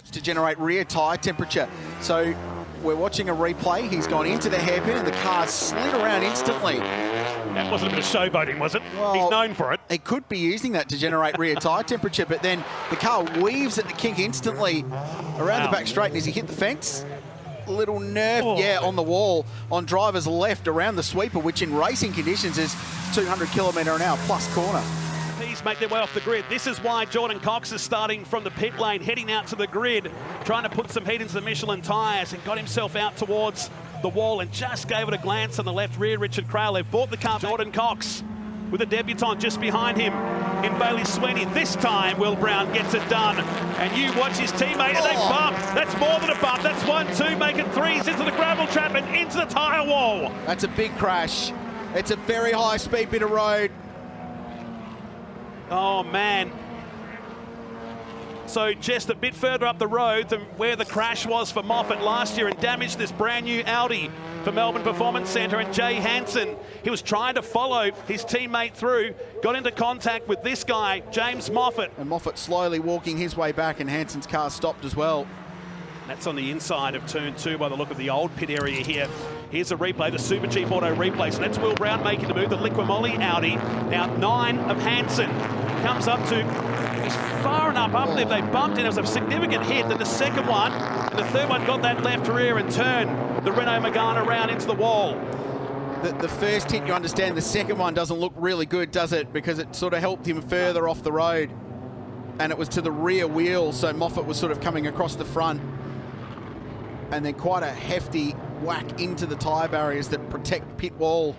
to generate rear tyre temperature. So we're watching a replay. He's gone into the hairpin and the car slid around instantly. That wasn't a bit of showboating, was it? Well, he's known for it. He could be using that to generate rear tyre temperature, but then the car weaves at the kink instantly around the back straight, and as he hit the fence, little nerf, on the wall on driver's left around the sweeper, which in racing conditions is 200 km/h plus corner. These make their way off the grid. This is why Jordan Cox is starting from the pit lane, heading out to the grid, trying to put some heat into the Michelin tyres, and got himself out towards the wall and just gave it a glance on the left rear. Richard Craill, they've bought the car. Jordan Cox with a debutant just behind him in Bailey Sweeney. This time Will Brown gets it done, and you watch his teammate and they bump. That's more than a bump. That's 1-2, making threes into the gravel trap and into the tyre wall. That's a big crash. It's a very high speed bit of road. Oh, man. So just a bit further up the road than where the crash was for Moffat last year and damaged this brand new Audi for Melbourne Performance Centre. And Jay Hansen, he was trying to follow his teammate through, got into contact with this guy, James Moffat. And Moffat slowly walking his way back, and Hansen's car stopped as well. That's on the inside of turn 2 by the look of the old pit area here. Here's a replay, the Super Cheap Auto replay. So that's Will Brown making the move, the Liquimolli Audi. Now 9 of Hansen comes up to, he's far enough up there. They bumped in. It was a significant hit. Then the second one, and the third one got that left rear and turned the Renault Megane around into the wall. The first hit, you understand. The second one doesn't look really good, does it? Because it sort of helped him further off the road. And it was to the rear wheel, so Moffat was sort of coming across the front. And then quite a hefty whack into the tyre barriers that protect pit wall.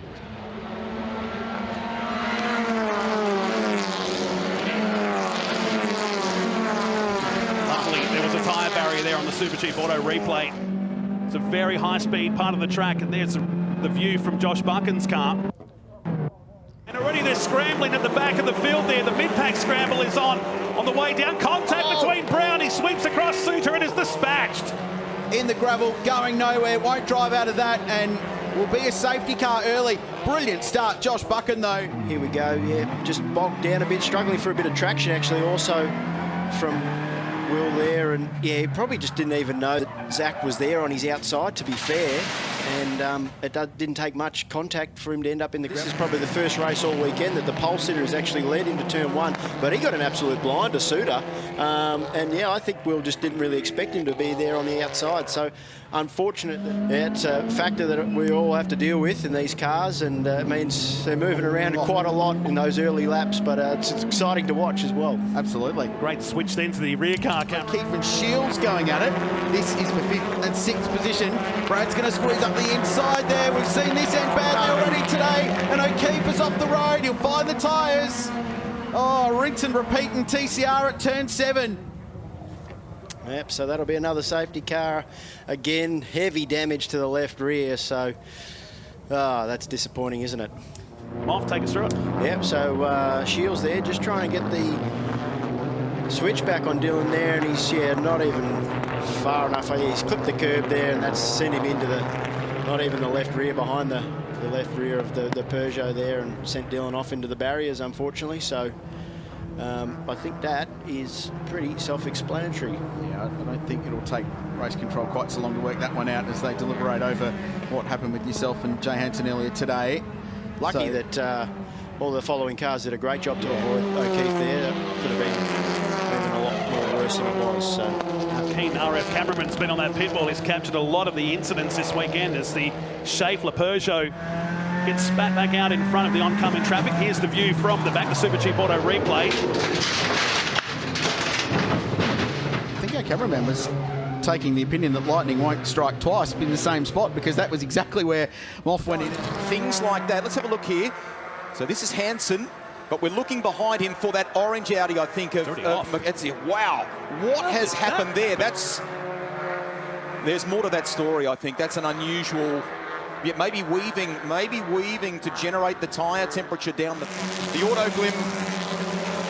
Luckily, there was a tyre barrier there on the Super Cheap Auto replay. It's a very high-speed part of the track, and there's the view from Josh Buchan's car. And already they're scrambling at the back of the field there. The mid-pack scramble is on the way down. Contact between Brown. He sweeps across Suter and is dispatched. In the gravel, going nowhere, won't drive out of that, and will be a safety car early. Brilliant start, Josh Buchan, though. Here we go, just bogged down a bit, struggling for a bit of traction, actually, also from Will there, and he probably just didn't even know that Zach was there on his outside, to be fair, and it didn't take much contact for him to end up in the gravel. This is probably the first race all weekend that the pole sitter has actually led into turn 1, but he got an absolute blinder, Suter, and I think Will just didn't really expect him to be there on the outside, so unfortunate that it's a factor that we all have to deal with in these cars, and it means they're moving around quite a lot in those early laps, but it's exciting to watch as well. Absolutely. Great switch then to the rear car. Keith and Shields going at it. This is for 5th and 6th position. Brad's going to squeeze up the inside there. We've seen this end badly already today, and O'Keefe is off the road. He'll find the tyres. Oh, rinse and repeat in TCR at turn 7. Yep, so that'll be another safety car. Again, heavy damage to the left rear, so that's disappointing, isn't it? Moff, take us through it. Yep, so Shields there, just trying to get the switch back on Dylan there, and he's not even far enough. He's clipped the curb there, and that's sent him into not even the left rear, behind the left rear of the Peugeot there, and sent Dylan off into the barriers, unfortunately. So I think that is pretty self-explanatory. Yeah, I don't think it'll take race control quite so long to work that one out as they deliberate over what happened with yourself and Jay Hansen earlier today. Lucky that all the following cars did a great job to avoid O'Keefe there. That could have been even a lot more worse than it was. So. Keen RF cameraman's been on that pit wall. He's captured a lot of the incidents this weekend as the Schaeffler Peugeot gets spat back out in front of the oncoming traffic. Here's the view from the back to Super Cheap Auto replay. I think our cameraman was taking the opinion that lightning won't strike twice in the same spot, because that was exactly where Moff went in. Things like that. Let's have a look here. So this is Hansen, but we're looking behind him for that orange Audi, I think. Wow, what has happened there? There's more to that story, I think. That's an unusual... Yeah, maybe weaving to generate the tyre temperature down the Auto Glim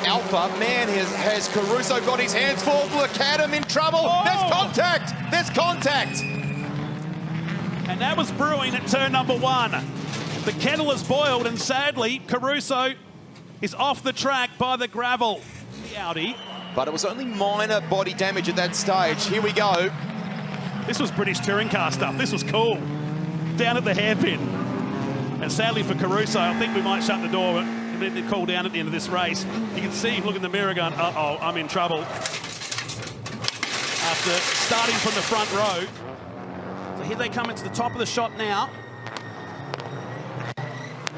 Alpha. Man, has Caruso got his hands full? Look, Adam in trouble. Oh! There's contact. There's contact. And that was brewing at turn number 1. The kettle has boiled, and sadly, Caruso is off the track by the gravel. The Audi but it was only minor body damage at that stage. Here we go. This was British touring car stuff. This was cool. Down at the hairpin. And sadly for Caruso, I think we might shut the door and let it cool down at the end of this race. You can see him look in the mirror going, uh-oh, I'm in trouble. After starting from the front row. So here they come into the top of the shot now.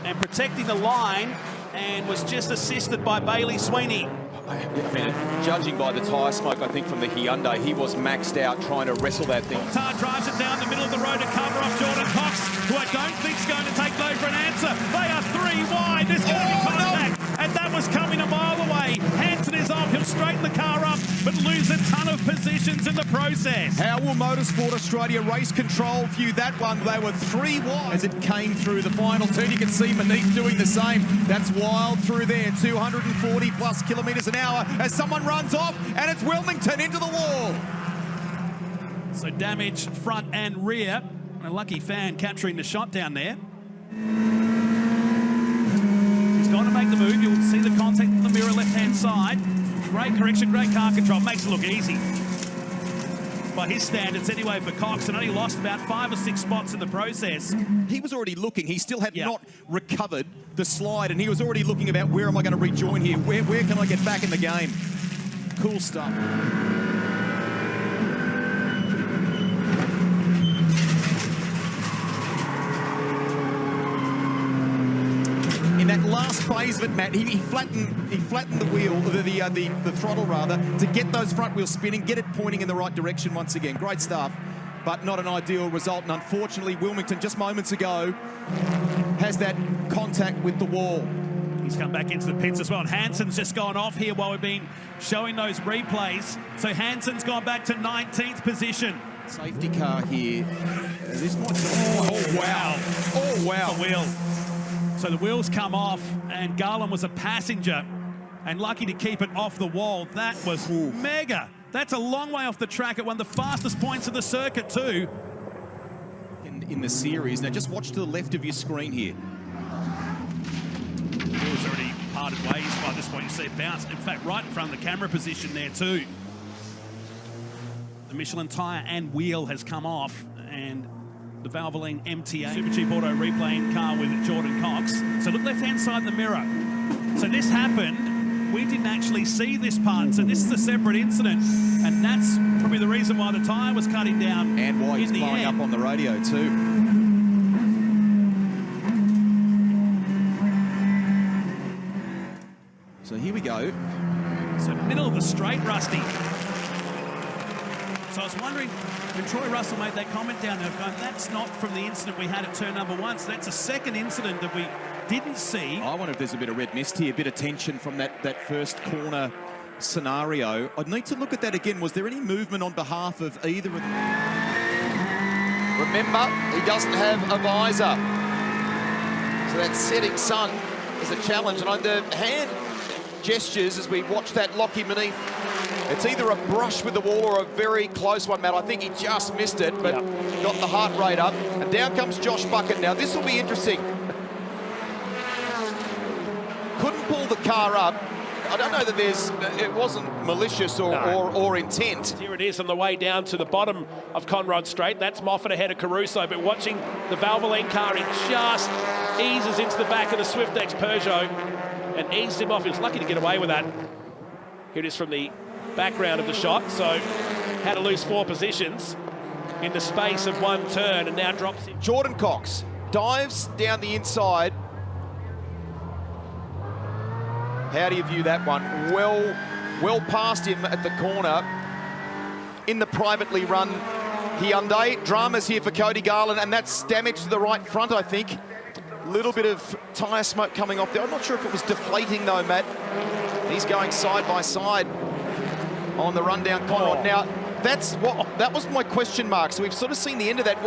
And protecting the line, and was just assisted by Bailey Sweeney. I mean, judging by the tyre smoke, I think, from the Hyundai, he was maxed out trying to wrestle that thing. Tar drives it down the middle of the road to cover off Jordan Cox, who I don't think is going to take no for an answer. They are 3 wide. There's going to be contact. No. And that was coming a mile away. Hansen is off. He'll straighten the car up, but lose a ton of positions in the process. How will Motorsport Australia Race Control view that one? They were 3 wide as it came through the final turn. You can see Beneath doing the same. That's wild through there. 240 plus kilometres an hour as someone runs off, and it's Wilmington into the wall. So damage front and rear. A lucky fan capturing the shot down there. He's got to make the move. You'll see the contact in the mirror left-hand side. Great correction, great car control. Makes it look easy. By his standards anyway for Cox, and only lost about 5 or 6 spots in the process. He was already looking. He still had not recovered the slide, and he was already looking about where am I going to rejoin here? Where can I get back in the game? Cool stuff. In that last phase of it, Matt, he flattened the wheel, the throttle rather, to get those front wheels spinning, get it pointing in the right direction once again. Great stuff, but not an ideal result. And unfortunately, Wilmington just moments ago has that contact with the wall. He's come back into the pits as well, and Hansen's just gone off here while we've been showing those replays. So Hansen's gone back to 19th position. Safety car here. This might oh wow! Oh wow! The wheel. So the wheels come off, and Garland was a passenger and lucky to keep it off the wall. That was mega. That's a long way off the track at one of the fastest points of the circuit too. In the series. Now just watch to the left of your screen here. The wheel's already parted ways by this point. You see it bounce. In fact, right in front of the camera position there too. The Michelin tyre and wheel has come off, and the Valvoline MTA Super Cheap Auto replaying car with Jordan Cox. So look left-hand side in the mirror. So this happened. We didn't actually see this part. So this is a separate incident, and that's probably the reason why the tyre was cutting down. And why he's blowing up on the radio too. So here we go. So middle of the straight, Rusty. So I was wondering, when Troy Russell made that comment down there, going, that's not from the incident we had at turn number 1. So that's a second incident that we didn't see. I wonder if there's a bit of red mist here, a bit of tension from that first corner scenario. I'd need to look at that again. Was there any movement on behalf of either of them? Remember, he doesn't have a visor. So that setting sun is a challenge. And the hand gestures as we watch that Lockie Beneath. It's either a brush with the wall or a very close one, Matt. I think he just missed it, but got the heart rate up. And down comes Josh Bucket. Now, this will be interesting. Couldn't pull the car up. I don't know that it wasn't malicious or intent. Here it is on the way down to the bottom of Conrod Straight. That's Moffat ahead of Caruso, but watching the Valvoline car, he just eases into the back of the Swift-X Peugeot and eases him off. He was lucky to get away with that. Here it is from the background of the shot. So had to lose 4 positions in the space of 1 turn, and now drops in. Jordan Cox dives down the inside. How do you view that one? Well past him at the corner in the privately run Hyundai. Dramas here for Cody Garland, and that's damage to the right front, I think. Little bit of tyre smoke coming off there. I'm not sure if it was deflating though, Matt. He's going side by side on the rundown Conrod. Now, that was my question mark. So we've sort of seen the end of that.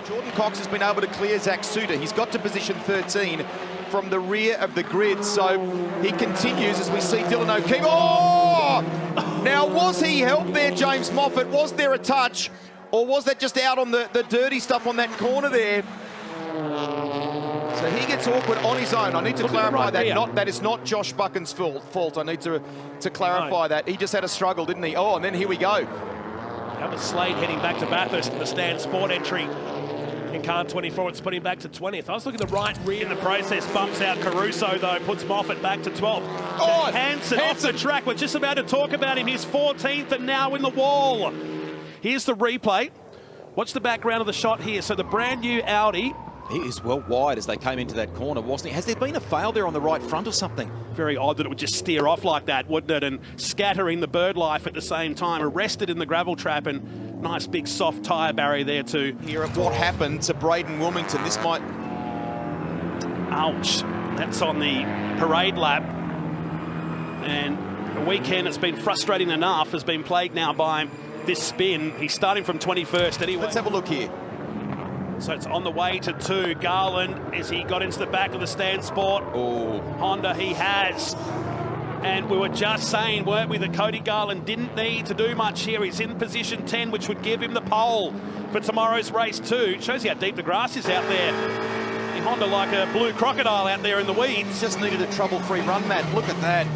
Jordan Cox has been able to clear Zach Suter. He's got to position 13 from the rear of the grid. So he continues as we see Dylan O'Keefe. Oh! Now, was he helped there, James Moffat? Was there a touch? Or was that just out on the dirty stuff on that corner there? So he gets awkward on his own. I need to Look at the clarify right that. rear. That is not Josh Buchan's fault. I need to clarify that. He just had a struggle, didn't he? Oh, and then here we go. That was Slade heading back to Bathurst in the stand sport entry. In car 24, it's putting back to 20th. I was looking at the right rear. In the process, bumps out Caruso, though, puts Moffat back to 12th. Oh, Hansen off the track. We're just about to talk about him. He's 14th and now in the wall. Here's the replay. Watch the background of the shot here. So the brand new Audi. He is well wide as they came into that corner, wasn't he? Has there been a fail there on the right front or something? Very odd that it would just steer off like that, wouldn't it? And scattering the bird life at the same time. Arrested in the gravel trap, and nice big soft tyre barrier there too. Here at what happened to Braden Wilmington. This might... Ouch. That's on the parade lap. And a weekend that's been frustrating enough has been plagued now by this spin. He's starting from 21st anyway. Let's have a look here. So it's on the way to 2. Garland, as he got into the back of the stand sport. Oh. Honda, he has. And we were just saying, weren't we, that Cody Garland didn't need to do much here. He's in position 10, which would give him the pole for tomorrow's race 2. It shows you how deep the grass is out there. The Honda like a blue crocodile out there in the weeds. Just needed a trouble-free run, Matt. Look at that.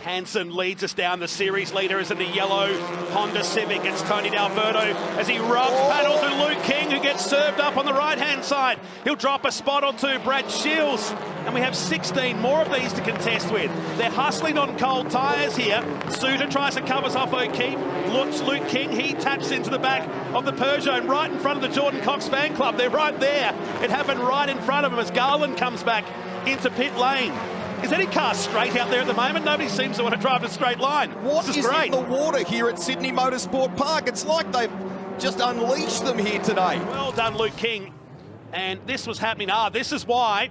Hansen leads us down. The series leader is in the yellow Honda Civic. It's Tony D'Alberto as he rubs paddle to Luke King, who gets served up on the right-hand side. He'll drop a spot or two. Brad Shields. And we have 16 more of these to contest with. They're hustling on cold tyres here. Suter tries to cover off O'Keefe. Looks Luke King. He taps into the back of the Peugeot and right in front of the Jordan Cox fan club. They're right there. It happened right in front of him as Garland comes back into pit lane. Is any car straight out there at the moment? Nobody seems to want to drive a straight line. What this is great. in the water here at Sydney Motorsport Park? It's like they've just unleashed them here today. Well done, Luke King. And this was happening. This is why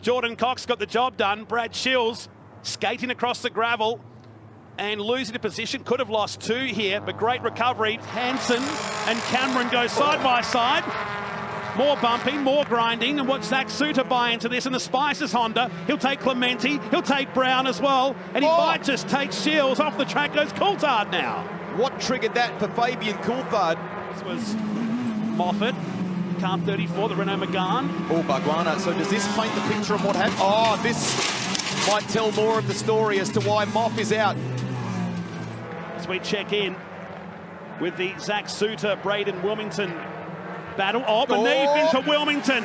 Jordan Cox got the job done. Brad Shields skating across the gravel and losing a position. Could have lost 2 here, but great recovery. Hansen and Cameron go side by side. More bumping, more grinding, and watch Zach Suter buy into this, and the Spices Honda. He'll take Clementi, he'll take Brown as well, and he might just take Shields off the track. Goes Coulthard now. What triggered that for Fabian Coulthard? This was Moffat, car 34, the Renault Megane. Oh, Barguana. So does this paint the picture of what happened? Oh, this might tell more of the story as to why Moff is out. As we check in with the Zach Suter, Braden Wilmington battle. Beneath into Wilmington.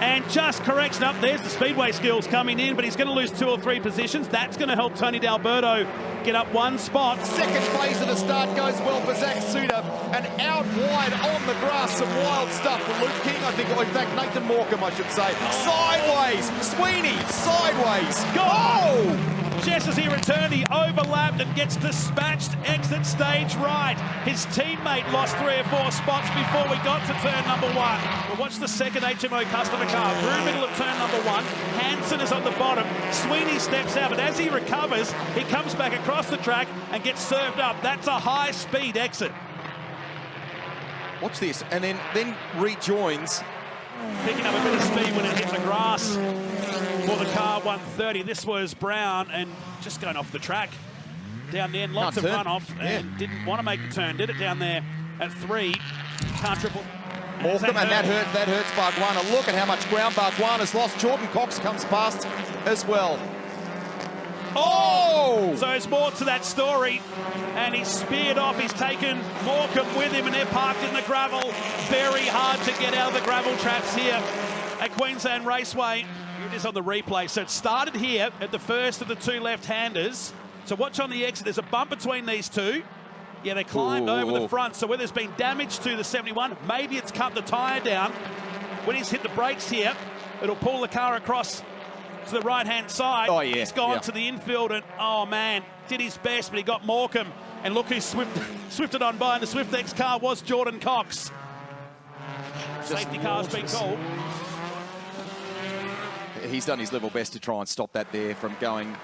And just correction up. There's the speedway skills coming in, but he's going to lose 2 or 3 positions. That's going to help Tony D'Alberto get up 1 spot. Second phase of the start goes well for Zach Suter. And out wide on the grass, some wild stuff for Luke King, I think. Or in fact, Nathan Morecambe, I should say. Sideways. Sweeney, sideways. Go! Jess, as he returned, he overlapped and gets dispatched. Exit stage right. His teammate lost 3 or 4 spots before we got to turn number 1. But watch the second HMO customer car through middle of turn number 1. Hansen is on the bottom. Sweeney steps out, but as he recovers, he comes back across the track and gets served up. That's a high-speed exit. Watch this, and then rejoins. Picking up a bit of speed when it hit the grass for the car 130. This was Brown and just going off the track down the end. Lots of runoff and didn't want to make the turn. Did it down there at 3. Can't triple. Morecambe, and that hurts Barguana. Look at how much ground Barguana's lost. Jordan Cox comes past as well. Oh! So there's more to that story. And he's speared off. He's taken Morecambe with him, and they're parked in the gravel. Very hard to get out of the gravel traps here at Queensland Raceway. Here it is on the replay. So it started here at the first of the 2 left-handers. So watch on the exit. There's a bump between these 2. Yeah, they climbed over the front. So where there's been damage to the 71, maybe it's cut the tyre down. When he's hit the brakes here, it'll pull the car across to the right-hand side. Oh, yeah. He's gone to the infield and, oh, man, did his best, but he got Morecambe. And look who swifted on by, and the SwiftX car was Jordan Cox. Safety car's been called. He's done his level best to try and stop that there from going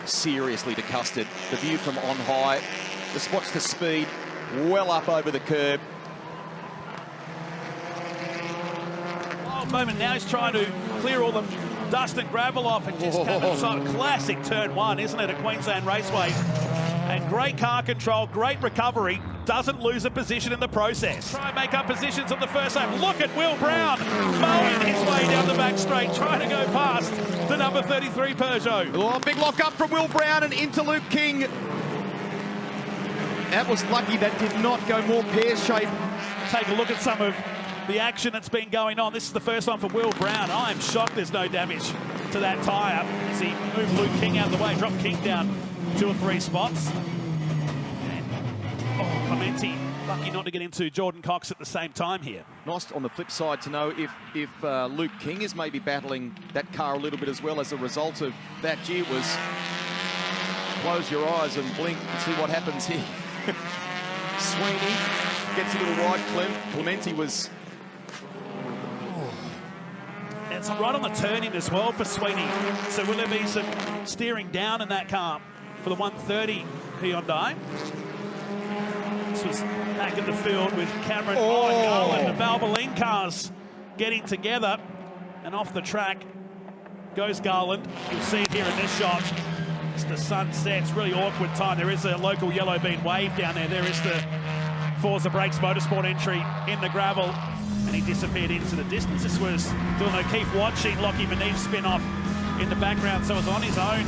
seriously to custard. The view from on high, just watch the speed well up over the curb. Oh, moment, now he's trying to clear all the dust and gravel off and just come inside. Classic turn 1, isn't it, at Queensland Raceway? And great car control, great recovery. doesn't lose a position in the process. Try and make up positions on the first lap. Look at Will Brown mowing his way down the back straight, trying to go past the number 33 Peugeot. Oh, big lock up from Will Brown and into Luke King. That was lucky that did not go more pear-shaped. Take a look at some of the action that's been going on. This is the first one for Will Brown. I am shocked there's no damage to that tyre as he moved Luke King out of the way, dropped King down 2 or 3 spots. And, Clementi lucky not to get into Jordan Cox at the same time here. Nice on the flip side to know if Luke King is maybe battling that car a little bit as well as a result of that. Gee, it was close your eyes and blink and see what happens here. Sweeney gets a little wide. Clementi was... It's right on the turn-in as well for Sweeney. So will there be some steering down in that car for the 130 Hyundai? This was back in the field with Cameron and the Valvoline cars getting together. And off the track goes Garland. You'll see it here in this shot. As the sun sets, really awkward time. There is a local yellow bean wave down there. There is the Forza Brakes Motorsport entry in the gravel. And he disappeared into the distance. This was Dylan O'Keefe watching Lockie Manif spin off in the background. So it was on his own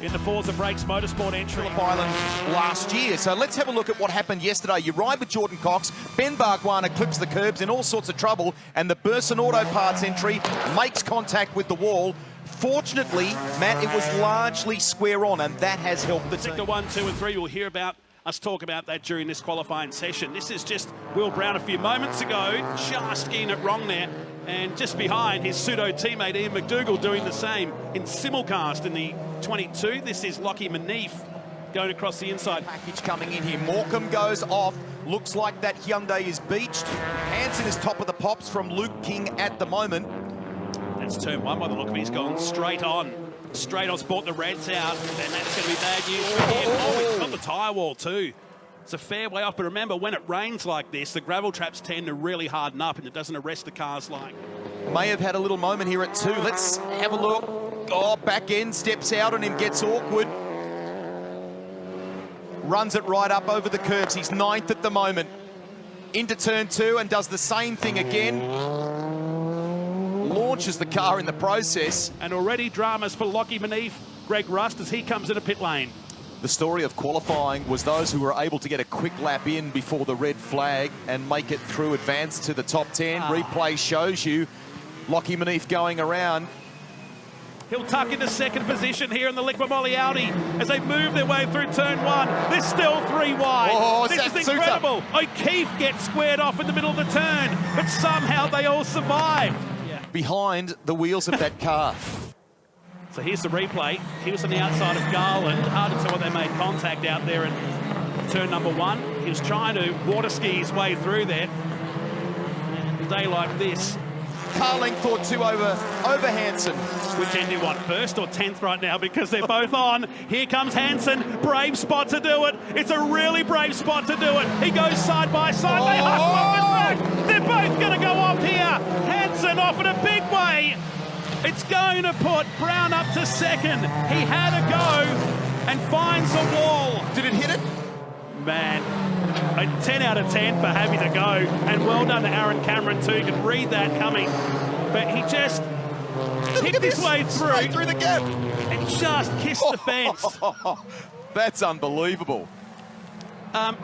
in the Forza Brakes Motorsport entry. Phillip Island last year. So let's have a look at what happened yesterday. You ride with Jordan Cox. Ben Bargwana clips the curbs in all sorts of trouble. And the Burson Auto Parts entry makes contact with the wall. Fortunately, Matt, it was largely square on, and that has helped the team. Sector 1, 2 and 3, we'll hear about us talk about that during this qualifying session. This is just Will Brown a few moments ago, just getting it wrong there. And just behind, his pseudo teammate Ian McDougall doing the same in simulcast in the 22. This is Lockie Manif going across the inside. Package coming in here. Morecambe goes off. Looks like that Hyundai is beached. Hansen is top of the pops from Luke King at the moment. That's turn 1 by the look of it. He's gone straight on. Straight on, brought the Reds out, and that's going to be bad news for him. Oh, he's got the tyre wall too. It's a fair way off, but remember, when it rains like this, the gravel traps tend to really harden up, and it doesn't arrest the cars like. May have had a little moment here at 2. Let's have a look. Oh, back end, steps out on him, gets awkward. Runs it right up over the curbs. He's 9th at the moment. Into turn 2 and does the same thing again. Launches the car in the process. And already dramas for Lockie Manif, Greg Rust, as he comes into pit lane. The story of qualifying was those who were able to get a quick lap in before the red flag and make it through, advance to the top 10. Replay shows you Lockie Manif going around. He'll tuck into second position here in the Liqui Moly Audi as they move their way through turn 1. There's still 3 wide. Oh, this is incredible. O'Keefe gets squared off in the middle of the turn, but somehow they all survive. Behind the wheels of that car. So here's the replay. He was on the outside of Garland. Hard to tell what they made contact out there in turn number 1. He was trying to water ski his way through there. And a day like this. Car length or 2 over Hansen. Which end do you want, first or 10th right now? Because they're both on. Here comes Hansen. Brave spot to do it. It's a really brave spot to do it. He goes side by side. They hustle off the track. They're both going to go off here. Hansen off in a big way. It's going to put Brown up to second. He had a go and finds the wall. Did it hit it? Man, a 10 out of 10 for having to go. And well done to Aaron Cameron too. You can read that coming. But he just picked his way through the gap and just kissed the fence. That's unbelievable.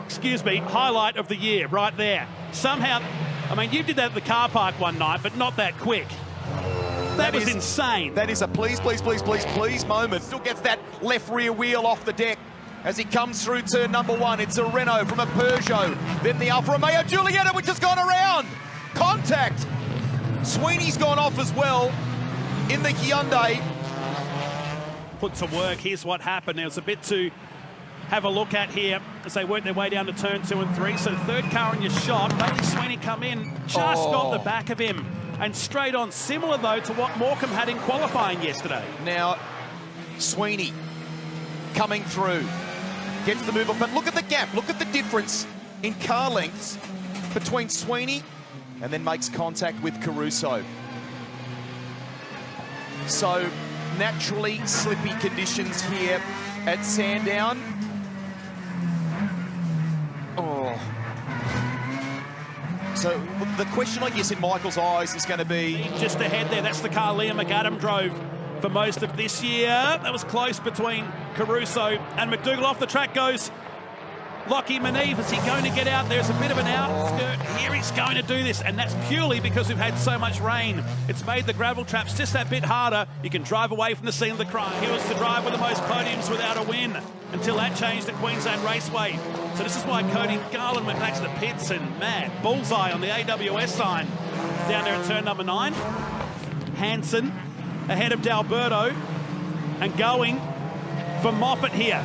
Excuse me, highlight of the year right there. Somehow, I mean, you did that at the car park one night, but not that quick. That was insane. That is a please, please, please, please, please moment. Still gets that left rear wheel off the deck as he comes through turn number 1. It's a Renault from a Peugeot. Then the Alfa Romeo Giulietta, which has gone around. Contact. Sweeney's gone off as well in the Hyundai. Put to work. Here's what happened. There was a bit to have a look at here as they work their way down to turn 2 and 3. So third car in your shot. Bailey Sweeney come in, just got the back of him. And straight on, similar though to what Morecambe had in qualifying yesterday. Now, Sweeney coming through, gets the move up, but look at the gap, look at the difference in car lengths between Sweeney and then makes contact with Caruso. So, naturally slippy conditions here at Sandown. Oh. So the question, I guess, in Michael's eyes is going to be... Just ahead there, that's the car Liam McAdam drove for most of this year. That was close between Caruso and McDougall. Off the track goes Lockie Maneve. Is he going to get out? There's a bit of an outskirt. Here he's going to do this, and that's purely because we've had so much rain. It's made the gravel traps just that bit harder. You can drive away from the scene of the crime. He was to drive with the most podiums without a win until that changed at Queensland Raceway. So this is why Cody Garland went back to the pits, and man, bullseye on the AWS sign down there at turn number 9. Hansen ahead of D'Alberto and going for Moffat here.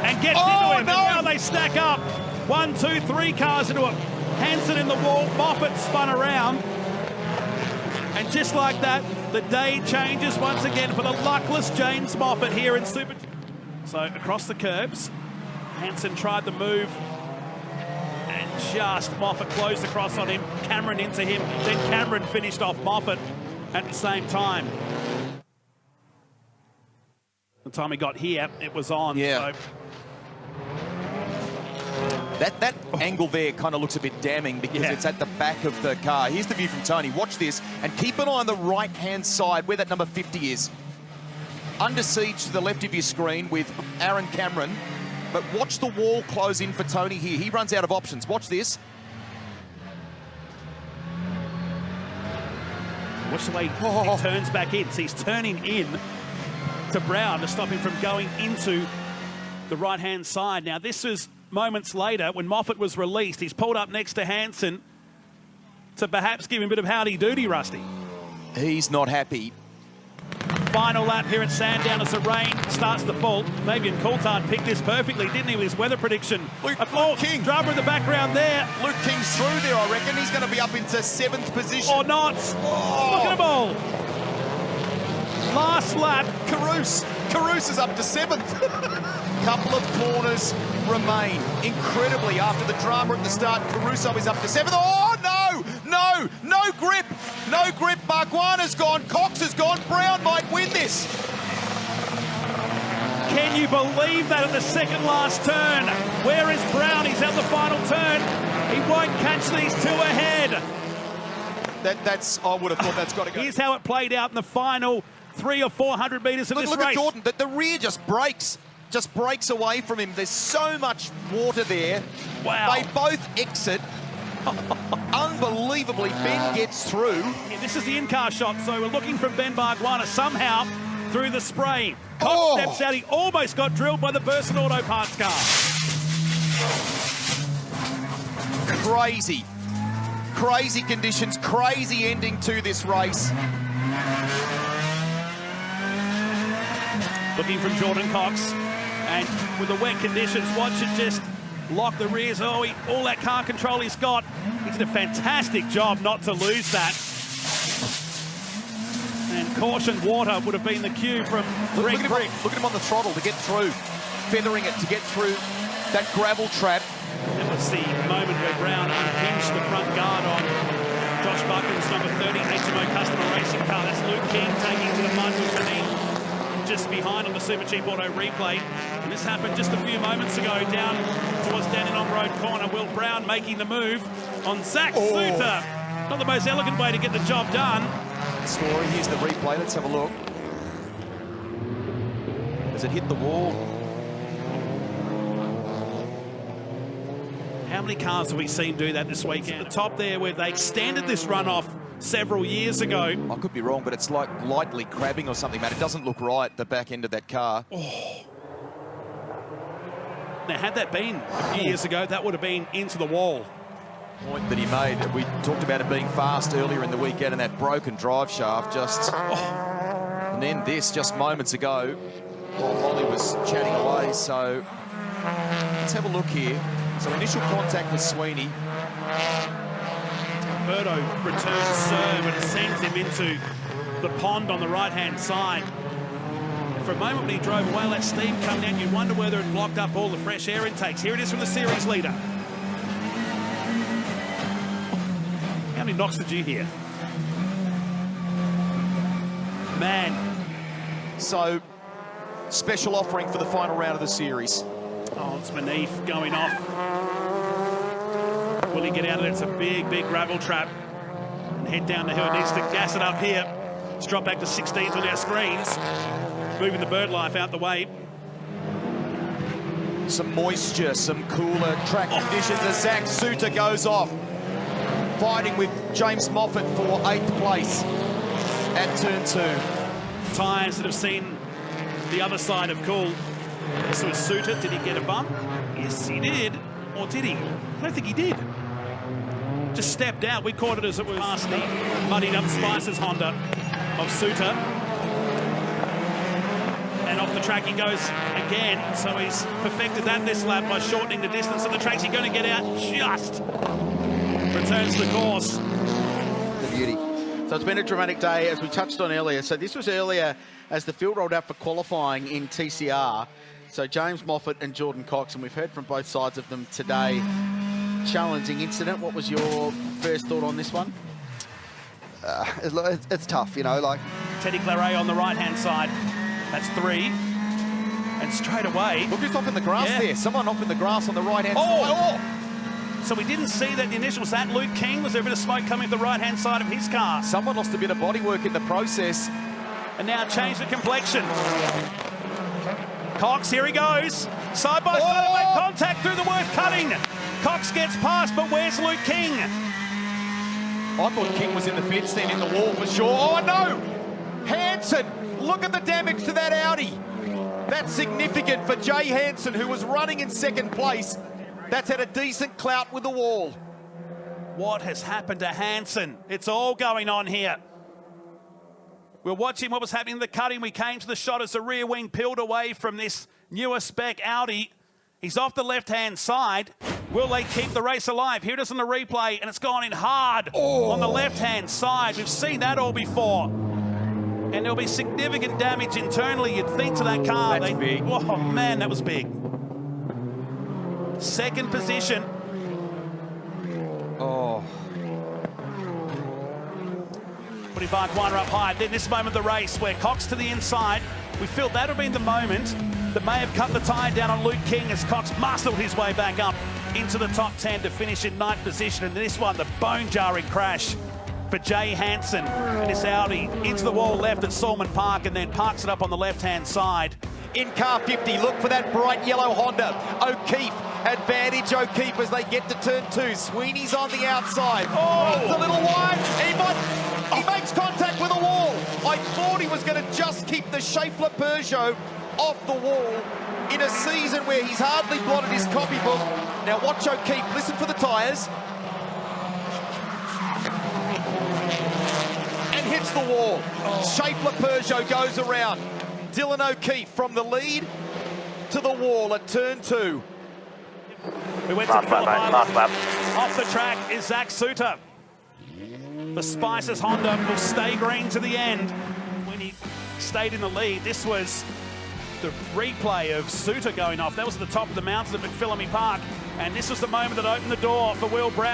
And gets into him, no. And now they stack up. 1, 2, 3 cars into him. Hansen in the wall, Moffat spun around. And just like that, the day changes once again for the luckless James Moffat here in Super. So across the curbs, Hansen tried the move. And just Moffat closed across on him. Cameron into him, then Cameron finished off Moffat at the same time. The time he got here, it was on. Yeah. So. That angle there kind of looks a bit damning because it's at the back of the car. Here's the view from Tony. Watch this and keep an eye on the right-hand side where that number 50 is. Under siege to the left of your screen with Aaron Cameron. But watch the wall close in for Tony here. He runs out of options. Watch this. Watch the way he turns back in. So he's turning in to Brown to stop him from going into the right-hand side. Now, this was moments later when Moffat was released. He's pulled up next to Hansen to perhaps give him a bit of howdy-doody, Rusty. He's not happy. Final lap here at Sandown as the rain starts to fall. Fabian Coulthard picked this perfectly, didn't he, with his weather prediction? Luke King. Driver in the background there. Luke King's through there, I reckon. He's going to be up into 7th position. Or not. Oh. Look at them all. Last lap. Caruso is up to 7th. Couple of corners remain. Incredibly, after the drama at the start, Caruso is up to 7th. Oh, no grip. No grip. Barguana's gone. Cox has gone. Brown might win this. Can you believe that at the second last turn? Where is Brown? He's at the final turn. He won't catch these two ahead. I would have thought that's got to go. Here's how it played out in the final 300 or 400 metres of this race. Look at Jordan. The rear just breaks away from him. There's so much water there. Wow. They both exit. Unbelievably, Ben gets through. Yeah, this is the in-car shot, so we're looking from Ben Barguana somehow through the spray. Cox steps out. He almost got drilled by the Burson Auto Parts car. Crazy conditions, crazy ending to this race. Looking from Jordan Cox, and with the wet conditions, watch it just lock the rears. All that car control he's got. He did a fantastic job not to lose that. And caution water would have been the cue from Rick. Look at him on the throttle to get through, feathering it to get through that gravel trap. That was the moment where Brown unhinged the front guard on Josh Buchan's number 30 HMO customer racing car. That's Luke King taking to the mud with Maneve just behind on the Super Cheap Auto replay. And this happened just a few moments ago down towards Dandenong Road corner. Will Brown making the move on Zach Suter. Not the most elegant way to get the job done. Story, here's the replay. Let's have a look. As it hit the wall. How many cars have we seen do that this weekend? At the top there where they extended this runoff several years ago. I could be wrong, but it's like lightly crabbing or something, man. It doesn't look right, the back end of that car. Now, had that been a few years ago, that would have been into the wall. Point that he made. We talked about it being fast earlier in the weekend and that broken drive shaft just... And then this just moments ago while Molly was chatting away. So let's have a look here. So initial contact with Sweeney. Alberto returns serve and sends him into the pond on the right-hand side. For a moment when he drove away, that steam coming down, you wonder whether it blocked up all the fresh air intakes. Here it is from the series leader. How many knocks did you hear? Man. So, special offering for the final round of the series. Oh, it's Maneve going off. Will he get out of it? It's a big, big gravel trap. And head down the hill. Needs to gas it up here. It's dropped back to 16th on our screens. Moving the bird life out the way. Some moisture, some cooler track conditions as Zach Suter goes off. Fighting with James Moffat for 8th place at turn 2. Tyres that have seen the other side have cooled. This was Suter. Did he get a bump? Yes, he did. Or did he? I don't think he did. Just stepped out. We caught it as it was past the muddied up Spicer's Honda of Suter. And off the track he goes again. So he's perfected that this lap by shortening the distance. And the track's he going to get out just. Returns the course. The beauty. So it's been a dramatic day, as we touched on earlier. So this was earlier as the field rolled out for qualifying in TCR. So James Moffat and Jordan Cox, and we've heard from both sides of them today. Challenging incident. What was your first thought on this one? It's tough, you know, like... Teddy Claret on the right-hand side. That's 3. And straight away... Look who's off in the grass there. Someone off in the grass on the right-hand side. Oh! So we didn't see that the initial was that Luke King. Was there a bit of smoke coming to the right-hand side of his car? Someone lost a bit of bodywork in the process. And now changed the complexion. Cox, here he goes. Side by side, make contact through the worth cutting. Cox gets past, but where's Luke King? I thought King was in the fence then, in the wall for sure. Oh, no! Hansen, look at the damage to that Audi. That's significant for Jay Hansen, who was running in 2nd place. That's had a decent clout with the wall. What has happened to Hansen? It's all going on here. We're watching what was happening in the cutting. We came to the shot as the rear wing peeled away from this newer spec Audi. He's off the left-hand side. Will they keep the race alive? Here it is on the replay, and it's gone in hard on the left-hand side. We've seen that all before. And there'll be significant damage internally, you'd think, to that car. That's big. Oh, man, that was big. 2nd position. Oh. 25 one up high. Then this moment of the race where Cox to the inside. We felt that would have been the moment that may have cut the tyre down on Luke King as Cox muscled his way back up into the top 10 to finish in 9th position. And this one, the bone-jarring crash for Jay Hansen and this Audi into the wall left at Salmon Park and then parks it up on the left-hand side. In car 50, look for that bright yellow Honda. O'Keefe, advantage O'Keefe as they get to turn 2. Sweeney's on the outside. Oh, it's a little wide. He makes contact with the wall. I thought he was going to just keep the Schaeffler Peugeot off the wall in a season where he's hardly blotted his copybook. Now watch O'Keefe, listen for the tyres. And hits the wall. Schaeffler Peugeot goes around. Dylan O'Keefe from the lead to the wall at turn 2. We went to Phillip Island. Off the track is Zach Suter. The Spicer's Honda will stay green to the end. When he stayed in the lead, this was the replay of Suter going off. That was at the top of the mountain at McPhillamy Park. And this was the moment that opened the door for Will Brown.